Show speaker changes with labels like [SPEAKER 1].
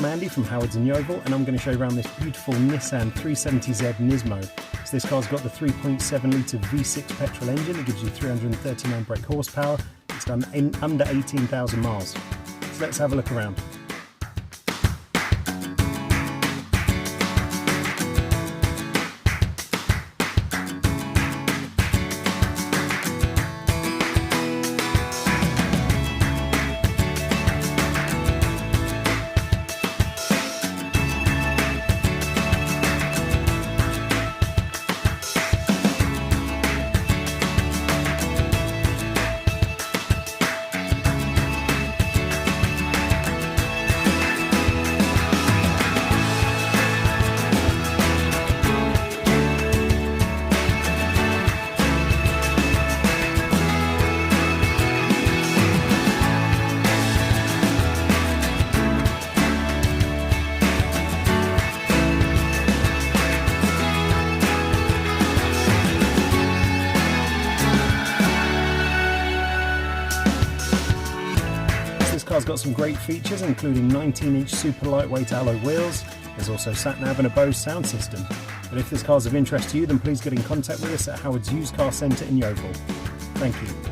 [SPEAKER 1] I'm Andy from Howard's in Yeovil, and I'm going to show you around this beautiful Nissan 370Z Nismo. So this car's got the 3.7 litre V6 petrol engine. It gives you 339 brake horsepower. It's done in under 18,000 miles. So let's have a look around. This car's got some great features, including 19-inch super lightweight alloy wheels. There's also sat-nav and a Bose sound system. But if this car's of interest to you, then please get in contact with us at Howard's Used Car Centre in Yeovil. Thank you.